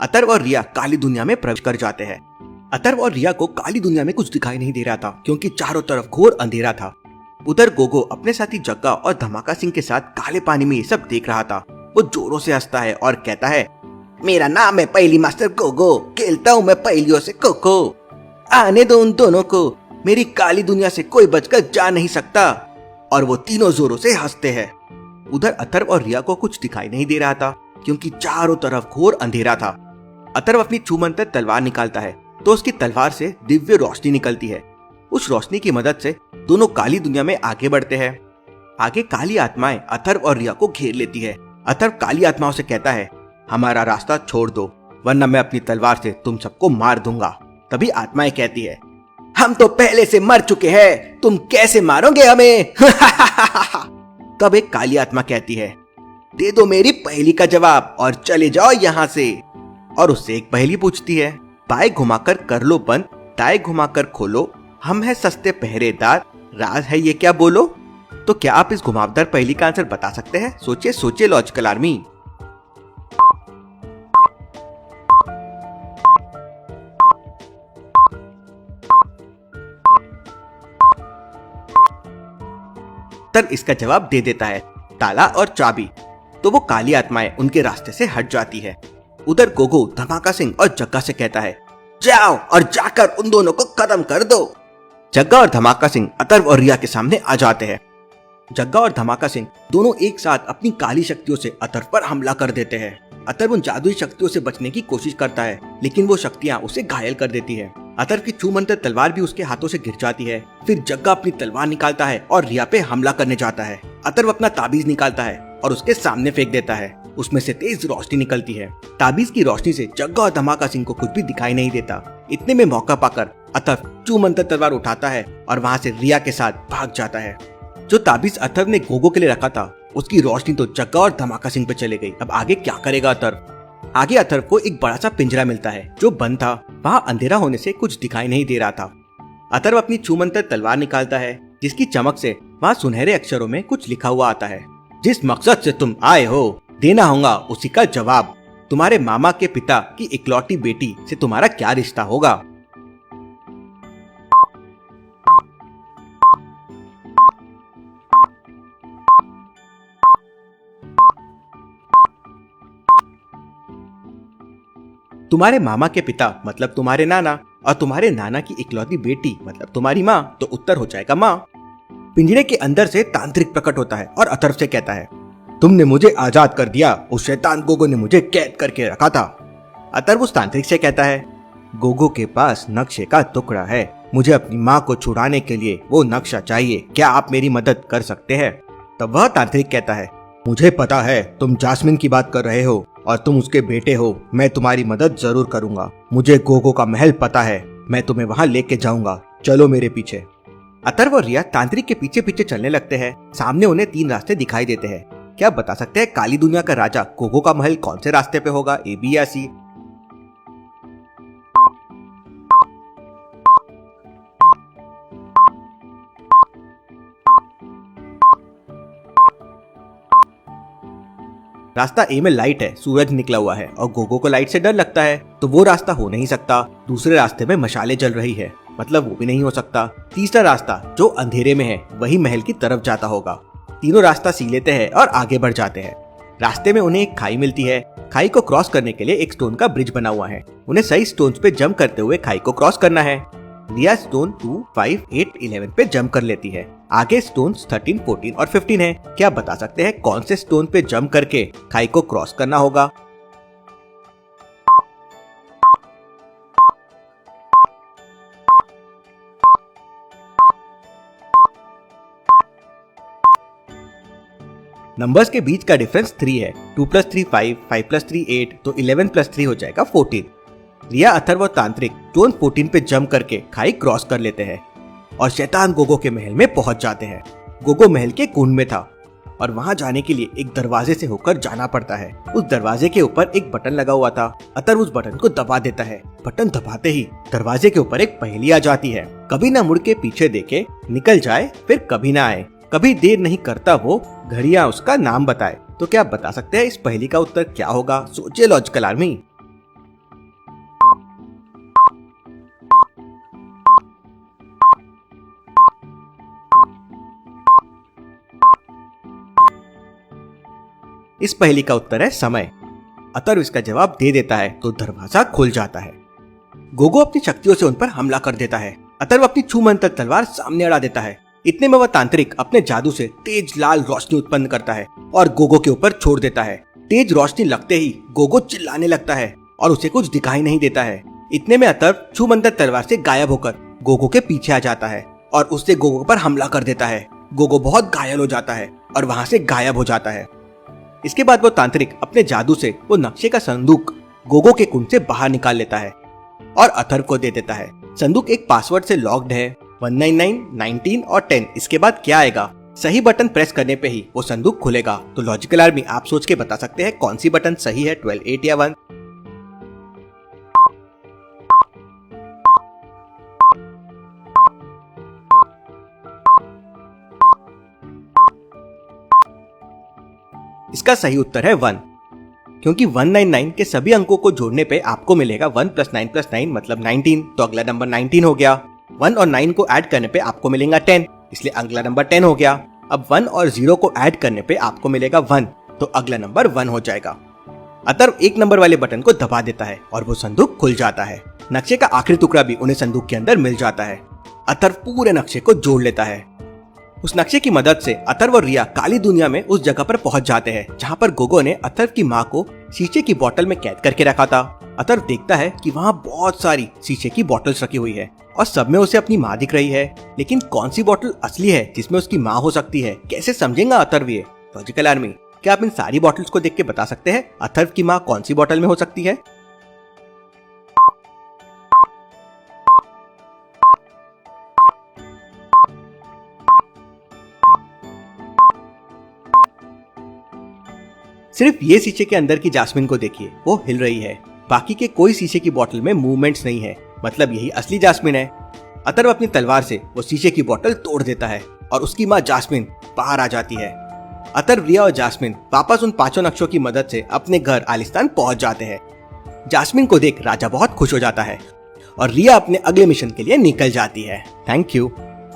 अथर्व और रिया काली दुनिया में प्रवेश कर जाते हैं। अथर्व और रिया को काली दुनिया में कुछ दिखाई नहीं दे रहा था क्योंकि चारों तरफ घोर अंधेरा था। उधर गोगो अपने साथी जग्गा और धमाका सिंह के साथ काले पानी में ये सब देख रहा था। वो जोरों से हंसता है और कहता है, मेरा नाम है पहेली मास्टर गोगो, खेलता हूँ मैं पहेलियों से खो-खो। आने दो उन दोनों को, मेरी काली दुनिया से कोई बचकर जा नहीं सकता। और वो तीनों जोरों से हंसते हैं। उधर अथर्व और रिया को कुछ दिखाई नहीं दे रहा था क्योंकि चारों तरफ घोर अंधेरा था। अथर्व अपनी छूमंतर तलवार निकालता है तो उसकी तलवार से दिव्य रोशनी निकलती है। उस रोशनी की मदद से दोनों काली दुनिया में आगे बढ़ते हैं। आगे काली आत्माएं अथर्व और रिया को घेर लेती है। अथर्व काली आत्माओं से कहता है, हमारा रास्ता छोड़ दो वरना मैं अपनी तलवार से तुम सबको मार दूंगा। तभी आत्माएं कहती है, हम तो पहले से मर चुके हैं, तुम कैसे मारोगे हमें? तब एक काली आत्मा कहती है, दे दो मेरी पहेली का जवाब और चले जाओ यहाँ से। और उससे एक पहेली पूछती है, बाएं घुमाकर कर लो बंद, दाएं घुमाकर खोलो, हम है सस्ते पहरेदार, राज है ये क्या बोलो? तो क्या आप इस घुमावदार पहेली का आंसर बता सकते हैं? सोचिए सोचिए लॉजिकल आर्मी। तब इसका जवाब दे देता है, ताला और चाबी। तो वो काली आत्माएं उनके रास्ते से हट जाती है। उधर गोगो धमाका सिंह और जग्गा से कहता है, जाओ और जाकर उन दोनों को खत्म कर दो। जग्गा और धमाका सिंह अथर्व और रिया के सामने आ जाते हैं। जग्गा और धमाका सिंह दोनों एक साथ अपनी काली शक्तियों से अथर्व पर हमला कर देते हैं। अथर्व उन जादुई शक्तियों से बचने की कोशिश करता है लेकिन वो शक्तियां उसे घायल कर देती है। अथर्व की छूमंतर तलवार भी उसके हाथों से गिर जाती है। फिर जग्गा अपनी तलवार निकालता है और रिया पे हमला करने जाता है। अथर्व अपना ताबीज निकालता है और उसके सामने फेंक देता है। उसमें से तेज रोशनी निकलती है। ताबीज की रोशनी से जग्गा और धमाका सिंह को कुछ भी दिखाई नहीं देता। इतने में मौका पाकर अथर्व छूमंतर तलवार उठाता है और वहाँ से रिया के साथ भाग जाता है। जो ताबीज अथर्व ने गोगो के लिए रखा था उसकी रोशनी तो जग्गा और धमाका सिंह पे चले गई। अब आगे क्या करेगा अथर्व? आगे अथर्व को एक बड़ा सा पिंजरा मिलता है जो बंद था। वहाँ अंधेरा होने से कुछ दिखाई नहीं दे रहा था। अथर्व अपनी छूमंतर तलवार निकालता है जिसकी चमक से वहाँ सुनहरे अक्षरों में कुछ लिखा हुआ आता है, जिस मकसद से तुम आए हो देना होगा उसी का जवाब। तुम्हारे मामा के पिता की इकलौती बेटी से तुम्हारा क्या रिश्ता होगा? तुम्हारे मामा के पिता मतलब तुम्हारे नाना और तुम्हारे नाना की इकलौती बेटी मतलब तुम्हारी माँ, तो उत्तर हो जाएगा माँ। पिंजरे के अंदर से तांत्रिक प्रकट होता है और अथर्व से कहता है, तुमने मुझे आजाद कर दिया, उस शैतान गोगो ने मुझे कैद करके रखा था। अथर्व उस तांत्रिक से कहता है, गोगो के पास नक्शे का टुकड़ा है, मुझे अपनी माँ को छुड़ाने के लिए वो नक्शा चाहिए, क्या आप मेरी मदद कर सकते हैं? तब वह तांत्रिक कहता है, मुझे पता है तुम जास्मिन की बात कर रहे हो और तुम उसके बेटे हो, मैं तुम्हारी मदद जरूर करूंगा। मुझे गोगो का महल पता है, मैं तुम्हें वहाँ लेके जाऊंगा, चलो मेरे पीछे। अथर्व और रिया तांत्रिक के पीछे पीछे चलने लगते हैं। सामने उन्हें 3 रास्ते दिखाई देते हैं। क्या आप बता सकते हैं काली दुनिया का राजा गोगो का महल कौन से रास्ते पे होगा, ए बी या सी? रास्ता ए में लाइट है, सूरज निकला हुआ है और गोगो को लाइट से डर लगता है, तो वो रास्ता हो नहीं सकता। दूसरे रास्ते में मशाले जल रही है, मतलब वो भी नहीं हो सकता। तीसरा रास्ता जो अंधेरे में है वही महल की तरफ जाता होगा। तीनों रास्ता सी लेते हैं और आगे बढ़ जाते हैं। रास्ते में उन्हें एक खाई मिलती है। खाई को क्रॉस करने के लिए एक स्टोन का ब्रिज बना हुआ है। उन्हें सही स्टोन्स पे जंप करते हुए खाई को क्रॉस करना है। रिया स्टोन 2, 5, 8, 11 पे जंप कर लेती है। आगे स्टोन्स 13, 14 और 15 है। क्या आप बता सकते हैं कौन से स्टोन पे जंप करके खाई को क्रॉस करना होगा? नंबर्स के बीच का डिफरेंस 3 है। 2 + 3 5, 5 + 3 8, तो 11 + 3 हो जाएगा 14। रिया, अथर्व और तांत्रिक जोन 14 पे जंप करके खाई क्रॉस कर लेते हैं और शैतान गोगो के महल में पहुंच जाते हैं। गोगो महल के कुंड में था और वहां जाने के लिए एक दरवाजे से होकर जाना पड़ता है। उस दरवाजे के ऊपर एक बटन लगा हुआ था। अथर्व उस बटन को दबा देता है। बटन दबाते ही दरवाजे के ऊपर एक पहेली आ जाती है, कभी ना मुड़ के पीछे देखे, निकल जाए फिर कभी ना आए, कभी देर नहीं करता वो, घड़ियां उसका नाम बताए। तो क्या आप बता सकते हैं इस पहेली का उत्तर क्या होगा? सोचिए लॉजिकल आर्मी। इस पहेली का उत्तर है समय। अतर्व इसका जवाब दे देता है तो दरवाजा खुल जाता है। गोगो अपनी शक्तियों से उन पर हमला कर देता है। अतर्व अपनी छूमंतर तलवार सामने अड़ा देता है। इतने में वह तांत्रिक अपने जादू से तेज लाल रोशनी उत्पन्न करता है और गोगो के ऊपर छोड़ देता है। तेज रोशनी लगते ही गोगो चिल्लाने लगता है और उसे कुछ दिखाई नहीं देता है। इतने में अतर्व छूमंतर तलवार से गायब होकर गोगो के पीछे आ जाता है और उससे गोगो पर हमला कर देता है। गोगो बहुत घायल हो जाता है और वहां से गायब हो जाता है। इसके बाद वो तांत्रिक अपने जादू से वो नक्शे का संदूक गोगो के कुंड से बाहर निकाल लेता है और अथर्व को दे देता है। संदूक एक पासवर्ड से लॉक्ड है, 199, 19 और 10। इसके बाद क्या आएगा? सही बटन प्रेस करने पे ही वो संदूक खुलेगा। तो लॉजिकल आर्मी आप सोच के बता सकते हैं कौन सी बटन सही है, 12, 8 या 1? इसका सही उत्तर है 1, क्योंकि 199 के सभी अंकों को जोड़ने पे आपको मिलेगा 1 + 9 + 9 मतलब 19। तो अगला नंबर 19 हो गया। 1 और 9 को ऐड करने पे आपको मिलेगा 10, इसलिए अगला नंबर 10 हो गया। अब 1 और 0 को ऐड करने पे आपको मिलेगा 1, तो अगला नंबर 1 हो जाएगा। अतर्व 1 नंबर वाले बटन को दबा देता है और वो संदूक खुल जाता है। नक्शे का आखिरी टुकड़ा भी उन्हें संदूक के अंदर मिल जाता है। अतर्व पूरे नक्शे को जोड़ लेता है। उस नक्शे की मदद से अथर्व और रिया काली दुनिया में उस जगह पर पहुंच जाते हैं जहां पर गोगो ने अथर्व की मां को शीशे की बोतल में कैद करके रखा था। अथर्व देखता है कि वहां बहुत सारी शीशे की बोतल्स रखी हुई है और सब में उसे अपनी मां दिख रही है, लेकिन कौन सी बोतल असली है जिसमें उसकी मां हो सकती है? कैसे समझेगा अथर्व ये? लॉजिकल आर्मी, क्या आप इन सारी बोतल्स को देख के बता सकते हैं अथर्व की मां कौन सी बोतल में हो सकती है? सिर्फ ये शीशे के अंदर की जास्मिन को देखिए, वो हिल रही है। बाकी के कोई शीशे की बोतल में मूवमेंट्स नहीं है, मतलब यही असली जास्मिन है। अथर्व अपनी तलवार से वो शीशे की बोतल तोड़ देता है और उसकी मां जास्मिन बाहर आ जाती है। अथर्व, रिया और जास्मिन वापस उन 5 नक्शों की मदद से अपने घर आलिस्तान पहुंच जाते हैं। जास्मिन को देख राजा बहुत खुश हो जाता है और रिया अपने अगले मिशन के लिए निकल जाती है। Thank you.